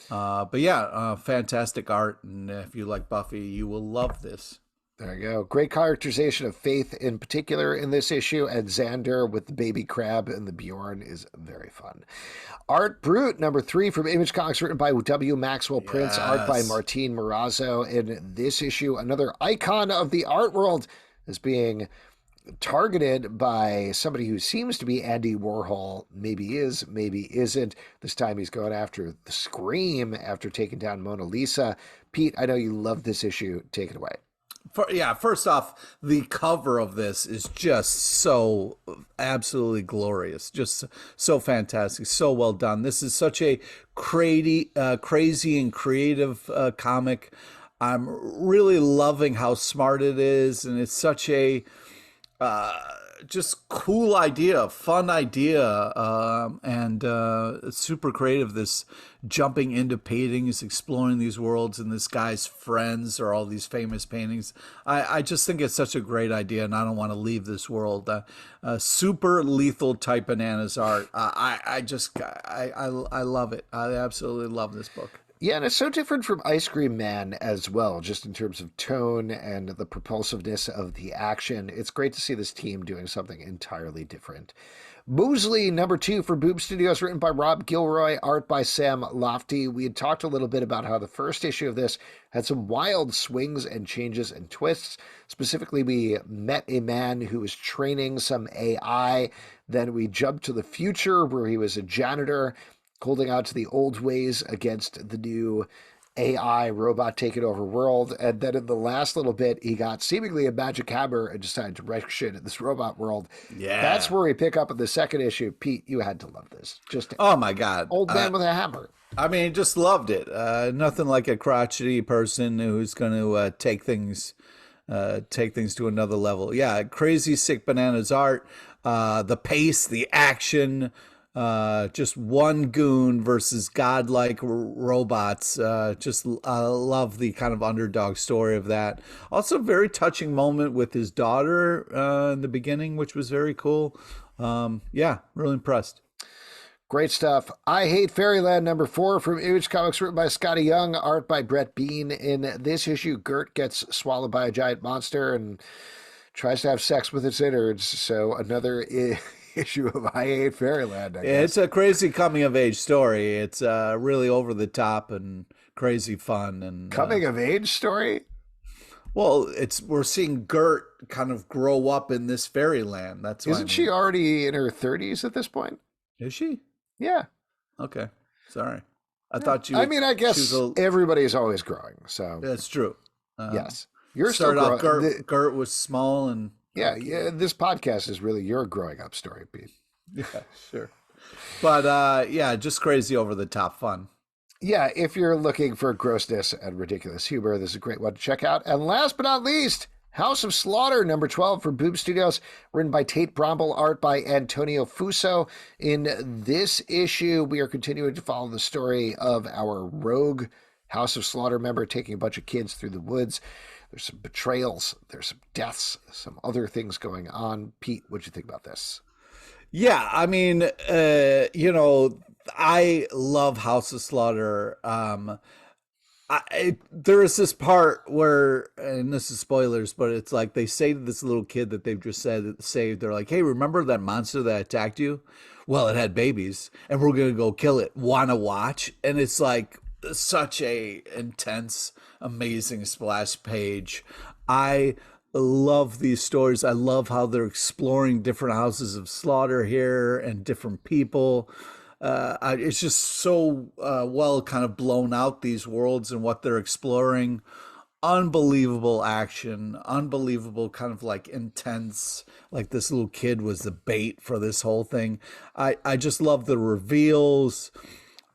But yeah, fantastic art. And if you like Buffy, you will love this. There you go. Great characterization of Faith in particular in this issue, and Xander with the baby crab and the Bjorn is very fun. Art Brute, number 3 from Image Comics, written by W. Maxwell Prince, art by Martín Morazzo. In this issue, another icon of the art world is being targeted by somebody who seems to be Andy Warhol. Maybe is, maybe isn't. This time he's going after the Scream after taking down Mona Lisa. Pete, I know you love this issue. Take it away. First off, the cover of this is just so absolutely glorious, just so fantastic, so well done. This is such a crazy and creative comic. I'm really loving how smart it is, and it's such a just cool idea, fun idea, and super creative. This jumping into paintings, exploring these worlds, and this guy's friends are all these famous paintings. I just think it's such a great idea, and I don't want to leave this world. Super lethal type bananas art. I love it. I absolutely love this book. Yeah, and it's so different from Ice Cream Man as well, just in terms of tone and the propulsiveness of the action. It's great to see this team doing something entirely different. Mosley, number 2 for Boom Studios, written by Rob Gilroy, art by Sam Lofty. We had talked a little bit about how the first issue of this had some wild swings and changes and twists. Specifically, we met a man who was training some AI. Then we jumped to the future where he was a janitor, holding out to the old ways against the new AI robot taking over world. And then in the last little bit, he got seemingly a magic hammer and decided to wreck shit in this robot world. Yeah. That's where we pick up in the second issue. Pete, you had to love this. Just oh my God. Old man with a hammer. I mean, just loved it. Nothing like a crotchety person who's going to take things to another level. Yeah, crazy sick bananas art, the pace, the action, just one goon versus godlike robots. Just love the kind of underdog story of that. Also, very touching moment with his daughter in the beginning, which was very cool. Yeah, really impressed. Great stuff. I Hate Fairyland, number 4 from Image Comics, written by Scotty Young, art by Brett Bean. In this issue, Gert gets swallowed by a giant monster and tries to have sex with its innards. So another issue of I Hate Fairyland, I guess. It's a crazy coming-of-age story. It's really over the top and crazy fun. And coming-of-age story? Well, we're seeing Gert kind of grow up in this fairyland. That's Isn't she already in her 30s at this point? Is she? Yeah. Okay. Sorry. I thought you... I mean, I guess everybody's always growing, so... That's true. Yes. You're started still off, Gert was small and Yeah, yeah. This podcast is really your growing up story, Pete. Yeah, sure. But yeah, just crazy over the top fun. Yeah, if you're looking for grossness and ridiculous humor, this is a great one to check out. And last but not least, House of Slaughter, number 12 from Boom Studios, written by Tate Bromble, art by Antonio Fuso. In this issue, we are continuing to follow the story of our rogue House of Slaughter member taking a bunch of kids through the woods. There's some betrayals, there's some deaths, some other things going on. Pete, what'd you think about this? Yeah, I mean, I love House of Slaughter. There is this part where, and this is spoilers, but it's like they say to this little kid that they've just saved, they're like, hey, remember that monster that attacked you? Well, it had babies, and we're going to go kill it. Want to watch? And it's like such a intense, amazing splash page. I love these stories. I love how they're exploring different houses of slaughter here and different people. It's just so well kind of blown out, these worlds and what they're exploring. Unbelievable action, unbelievable kind of like intense, like this little kid was the bait for this whole thing. I just love the reveals.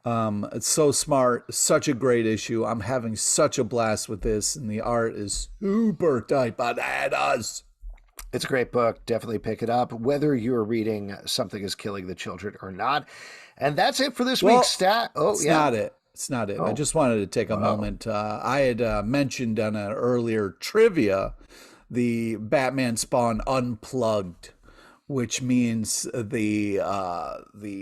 It's so smart, such a great issue. I'm having such a blast with this, and the art is super tight bananas. It's a great book. Definitely pick it up, whether you're reading Something is Killing the Children or not. And that's it for this week's stat. Oh, it's not it. It's not it. I just wanted to take a moment. I had mentioned on an earlier trivia the Batman Spawn Unplugged, which means the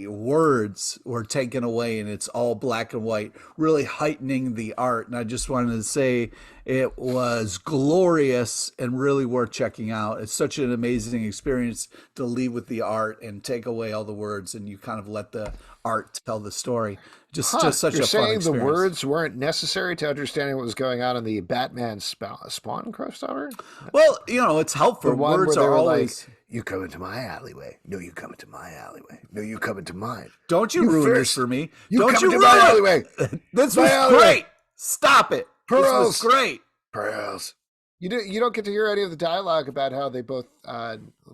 words were taken away and it's all black and white, really heightening the art. And I just wanted to say it was glorious and really worth checking out. It's such an amazing experience to leave with the art and take away all the words, and you kind of let the art tell the story. Just such a fun experience. You're saying the words weren't necessary to understanding what was going on in the Batman Spawn crossover? Well, it's helpful. The words are always... Like, you come into my alleyway. No, you come into my alleyway. No, you come into mine. Don't you ruin this for me. Don't you ruin my alleyway. This was great. Stop it. Pearls. This was great. Pearls. You don't get to hear any of the dialogue about how they both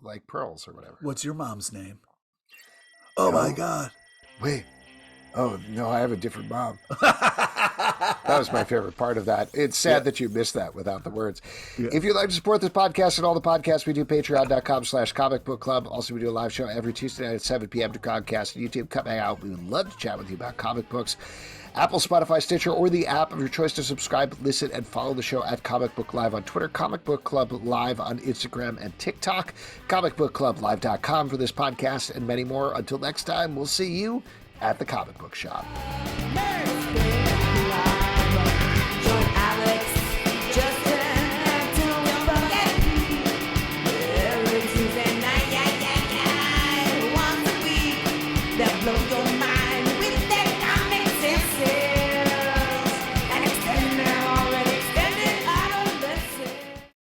like pearls or whatever. What's your mom's name? Oh, my God. Wait. Oh, no, I have a different mom. That was my favorite part of that. It's sad that you missed that without the words. Yeah. If you'd like to support this podcast and all the podcasts we do, patreon.com/Comic Book Club. Also, we do a live show every Tuesday night at 7 p.m. to Comcast and YouTube. Come hang out. We would love to chat with you about comic books. Apple, Spotify, Stitcher, or the app of your choice to subscribe, listen, and follow the show at Comic Book Live on Twitter, Comic Book Club Live on Instagram and TikTok, comicbookclublive.com for this podcast and many more. Until next time, we'll see you at the comic book shop.